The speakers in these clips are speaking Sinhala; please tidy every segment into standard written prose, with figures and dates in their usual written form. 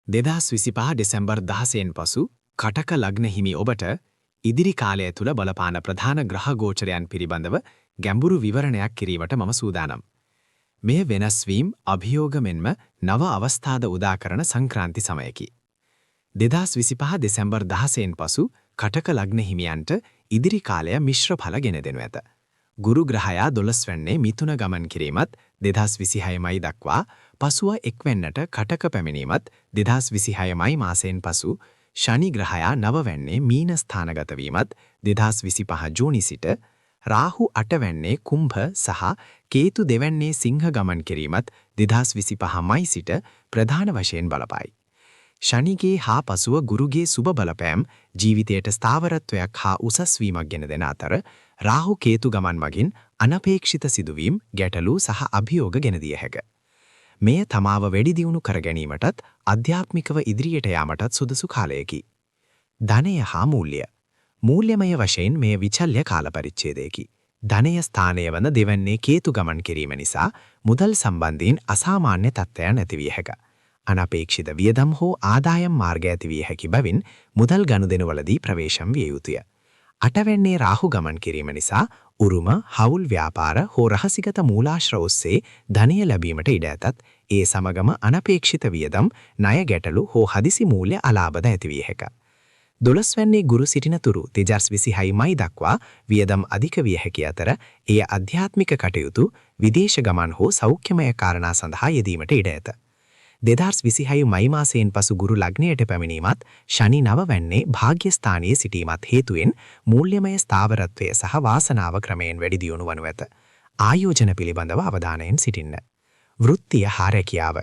2025 දෙසැම්බර් 16න් පසු කටක ලග්න හිමි ඔබට ඉදිරි කාලය තුල බලපාන ප්‍රධාන ග්‍රහ ගෝචරයන් පිළිබඳව ගැඹුරු විවරණයක් කිරීමට මම සූදානම්. මෙය වෙනස් වීම අභියෝග මෙන්ම නව අවස්ථාද උදා කරන සංක්‍රාන්ති සමයකි. 2025 දෙසැම්බර් 16න් පසු කටක ලග්න හිමියන්ට ඉදිරි කාලය මිශ්‍ර ඵල ගෙන දෙනු ඇත. ගුරු ග්‍රහයා 12 වෙන්නේ මිථුන ගමන් කිරීමත් 2026 මයි දක්වා පසුව එක්වෙන්නට කටක පැමිණීමත් 2026 මයි මාසයෙන් පසු ශනි ග්‍රහයා 9 වෙන්නේ මීන ස්ථානගත වීමත් 2025 ජූනි සිට රාහු 8 වෙන්නේ කුම්භ සහ කේතු 2 වෙන්නේ සිංහ ගමන් කිරීමත් 2025 මයි සිට ප්‍රධාන වශයෙන් බලපායි. ශනිගේ හා පසුව ගුරුගේ සුබ බලපෑම් ජීවිතයට ස්ථාවරත්වයක් හා උසස් වීමක් ගෙන දෙන අතර රාහු කේතු ගමන් මගින් අනපේක්ෂිත සිදුවීම් ගැටලු සහ අභියෝග ගෙන දිය හැකිය. මෙය තමාව වැඩි දියුණු කර ගැනීමටත් අධ්‍යාත්මිකව ඉදිරියට යාමටත් සුදුසු කාලයකි. ධනය හා මූල්‍ය. මූල්‍යමය වශයෙන් මෙය විචල්්‍ය කාල පරිච්ඡේදයකි. ධනය ස්ථානය වන දෙවන්නේ කේතු ගමන් කිරීම නිසා මුදල් සම්බන්ධයෙන් අසාමාන්‍ය තත්ත්වයන් ඇති විය හැකිය. අනපේක්ෂිත වියදම් හෝ ආදායම් මාර්ග ඇති විය හැකි බැවින් මුදල් ගනුදෙනුවලදී ප්‍රවේශම් විය යුතුය. 8 වෙන්නේ රාහු ගමන් කිරීම නිසා උරුම, හවුල් ව්‍යාපාර හෝ රහසිගත මූලාශ්‍ර ඔස්සේ ධනය ලැබීමට ඉඩ ඇතත් ඒ සමගම අනපේක්ෂිත වියදම්, ණය ගැටලු හෝ හදිසි මූල්‍ය අලාභද ඇති විය හැකිය. 12 වෙන්නේ ගුරු සිටින තුරු 2026 මයි දක්වා වියදම් අධික විය හැකි අතර එය අධ්‍යාත්මික කටයුතු, විදේශ ගමන් හෝ සෞඛ්‍යමය කාරණා සඳහා යෙදීමට ඉඩ ඇත. 2026 මයි මාසයෙන් පසු ගුරු ලග්නයට පැමිණීමත් ශනි 9 වෙන්නේ භාග්‍යස්ථානයේ සිටීමත් හේතුවෙන් මූල්‍යමය ස්ථාවරත්වය සහ වාසනාව ක්‍රමයෙන් වැඩි දියුණු වනු ඇත. ආයෝජන පිළිබඳව අවධානයෙන් සිටින්න. වෘත්තිය හා රැකියාව.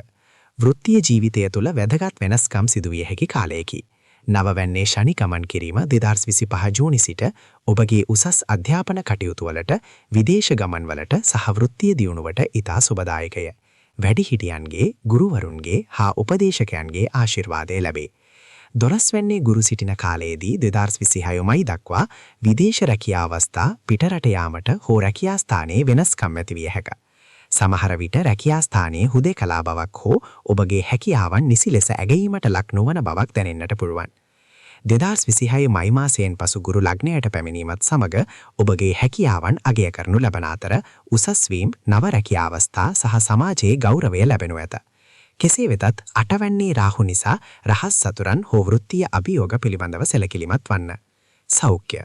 වෘත්තීය ජීවිතය තුළ වැදගත් වෙනස්කම් සිදුවිය හැකි කාලයකි. 9 වෙන්නේ ශනි ගමන් කිරීම 2025 ජූනි සිට ඔබගේ උසස් අධ්‍යාපන කටයුතු වලට, විදේශ ගමන් වලට සහ වෘත්තීය දියුණුවට ඉතා සුබදායකය. වැඩිහිටියන්ගේ, ගුරුවරුන්ගේ හා උපදේශකයන්ගේ ආශිර්වාදය ලැබේ. 12 වෙන්නේ ගුරු සිටින කාලයේදී 2026 මයි දක්වා විදේශ රැකියා අවස්ථා පිටරට යාමට හෝ රැකියා ස්ථානයේ වෙනස්කම් ඇති විය හැකිය. සමහර විට රැකියා ස්ථානයේ හුදේකලා බවක් හෝ ඔබගේ හැකියාවන් නිසි ලෙස ඇගීමට ලක් නොවන බවක් දැනෙන්නට පුළුවන්. 2026 මයි මාසයෙන් පසු ගුරු ලග්නයට පැමිණීමත් සමග ඔබගේ හැකියාවන් අගය කරනු ලබන අතර උසස් වීම, නව රැකියා අවස්ථා සහ සමාජයේ ගෞරවය ලැබෙනු ඇත. කෙසේ වෙතත් 8 වෙන්නේ රාහු නිසා රහස් සතුරන් හෝ වෘත්තීය අභියෝග පිළිබඳව සැලකිලිමත් වන්න. සෞඛ්‍ය.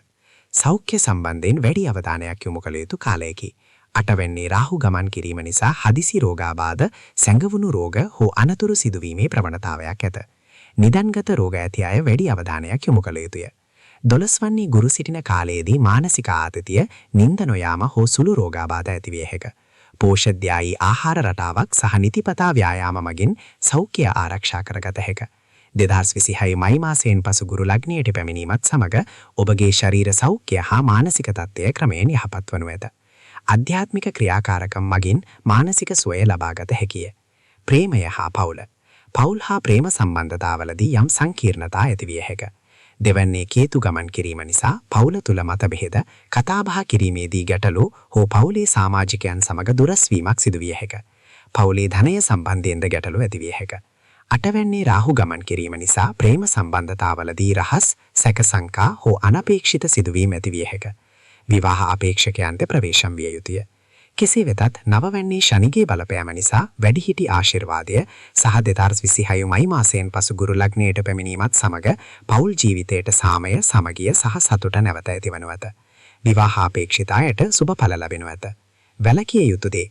සෞඛ්‍ය සම්බන්ධයෙන් වැඩි අවධානයක් යොමු කළ යුතු කාලයකි. 8 වෙන්නේ රාහු ගමන් කිරීම නිසා හදිසි රෝගාබාධ, සැඟවුණු රෝග හෝ අනතුරු සිදුවීමේ ප්‍රවණතාවයක් ඇත. නිදන්ගත රෝග ඇති අය වැඩි අවධානයක් යොමු කළ යුතුය. 12 වන්නේ ගුරු සිටින කාලයේදී මානසික ආතතිය, නිින්ද නොයාම හෝ සුළු රෝගාබාධ ඇති විය හැකිය. පෝෂධ්‍යායී ආහාර රටාවක් සහ නිතිපතා ව්‍යායාම මගින් සෞඛ්‍ය ආරක්ෂා කරගත හැකිය. 2026 මයි මාසයෙන් පසු ගුරු ලග්නයට පැමිණීමත් සමග ඔබගේ ශරීර සෞඛ්‍ය හා මානසික තත්ත්වය ක්‍රමයෙන් යහපත් වනු ඇත. අධ්‍යාත්මික ක්‍රියාකාරකම් මගින් මානසික සුවය ලබාගත හැකිය. ප්‍රේමය හා පවුල. පවුල් හා ප්‍රේම සම්බන්ධතාවලදී යම් සංකීර්ණතා ඇති විය හැකිය. දෙවන්නේ කේතු ගමන් කිරීම නිසා පවුල තුල මතභේද, කතාබහ කිරීමේදී ගැටලු හෝ පවුලේ සමාජිකයන් සමග දුරස් වීමක් සිදු විය හැකිය. පවුලේ ධනය සම්බන්ධයෙන්ද ගැටලු ඇති විය හැකිය. 8 වෙන්නේ රාහු ගමන් කිරීම නිසා ප්‍රේම සම්බන්ධතාවලදී රහස්, සැක සංකා හෝ අනපේක්ෂිත සිදුවීම් ඇති විය හැකිය. විවාහ අපේක්ෂකයන්ට ප්‍රවේශම් විය යුතුය. කෙසේ වෙතත් 9 වෙන්නේ ශනිගේ බලපෑම නිසා වැඩිහිටි ආශිර්වාදය සහ 2026 මයි මාසයෙන් පසු ගුරු ලග්නයට පැමිණීමත් සමග පෞල් ජීවිතයට සාමය, සමගිය සහ සතුට නැවත ඇතිවනු ඇත. විවාහ අපේක්ෂිත අයට සුබ ඵල ලැබෙනු ඇත. වැළකිය යුතු දේ.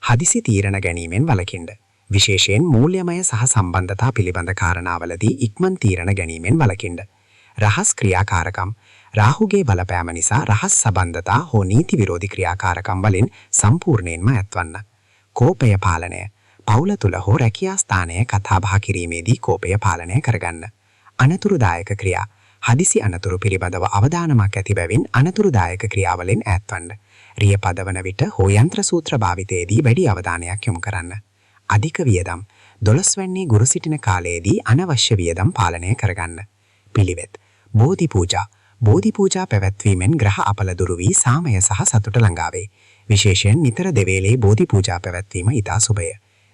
හදිසි තීරණ ගැනීමෙන් වළකින්න. විශේෂයෙන් මූල්‍යමය සහ සම්බන්ධතා පිළිබඳ කාරණාවලදී ඉක්මන් තීරණ ගැනීමෙන් වළකින්න. රහස් ක්‍රියාකාරකම්. රාහුගේ බලපෑම නිසා රහස් සම්බන්ධතා හෝ නීති විරෝධී ක්‍රියාකාරකම් වලින් සම්පූර්ණයෙන්ම ඈත්වන්න. කෝපය පාලනය. පවුල තුල හෝ රැකියා ස්ථානයේ කතාබහ කිරීමේදී කෝපය පාලනය කරගන්න. අනතුරුදායක ක්‍රියා. හදිසි අනතුරු පිළිබඳව අවධානමක් ඇති බැවින් අනතුරුදායක ක්‍රියාවලින් ඈත්වන්න. රිය පදවන විට හෝ යන්ත්‍ර සූත්‍ර භාවිතයේදී වැඩි අවධානයක් යොමු කරන්න. අධික වියදම්. 12 වෙනි ගුරු සිටින කාලයේදී අනවශ්‍ය වියදම් පාලනය කරගන්න. පිළිවෙත්. බෝධි පූජා. බෝධි පූජා පැවැත්වීමෙන් ග්‍රහ අපල දුරු වී සාමය සහ සතුට ළඟා වේ. විශේෂයෙන් නිතර දෙවේලේ බෝධි පූජා පැවැත්වීම ඉතා සුබය.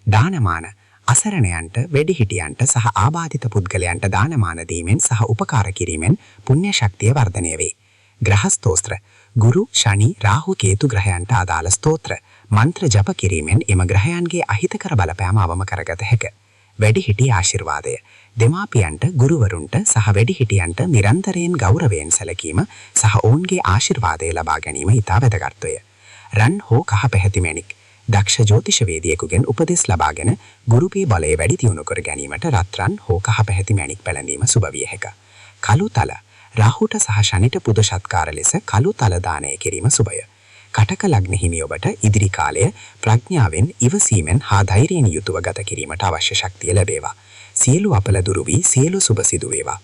දානමාන. අසරණයන්ට, වැඩිහිටියන්ට සහ ආබාධිත පුද්ගලයන්ට දානමාන දීමෙන් සහ උපකාර කිරීමෙන් පුණ්‍ය ශක්තිය වර්ධනය වේ. ග්‍රහ ස්තෝත්‍ර ගුරු, ශනි, රාහු, කේතු ග්‍රහයන්ට අදාළ ස්තෝත්‍ර මන්ත්‍ර ජප කිරීමෙන් එම ග්‍රහයන්ගේ අහිතකර බලපෑම අවම කරගත හැකිය. වැඩිහිටි ආශිර්වාදය දෙමාපියන්ට, ගුරුවරුන්ට සහ වැඩිහිටියන්ට නිරන්තරයෙන් ගෞරවයෙන් සැලකීම සහ ඔවුන්ගේ ආශිර්වාදය ලබා ගැනීම ඉතා වැදගත්ය. රන් හෝ කහ පැහැති මැණික් දක්ෂ ජ්‍යොතිෂවේදියෙකුගෙන් උපදෙස් ලබාගෙන ගුරුපී බලය වැඩි දියුණු කර ගැනීමට රත්රන් හෝ කහ පැහැති මැණික් පැළඳීම සුබ විය හැකිය. කළු තල රාහුට සහ ශනිට පුද සත්කාර ලෙස කළු තල දානය කිරීම සුබය. කටක ලග්න හිමි ඔබට ඉදිරි කාලය ප්‍රඥාවෙන්, ඉවසීමෙන් හා ධෛර්යයෙන් යුතුව ගත කිරීමට අවශ්‍ය ශක්තිය ලැබේවා. සියලු අපල දුරු වී සියලු සුබ සිදු වේවා.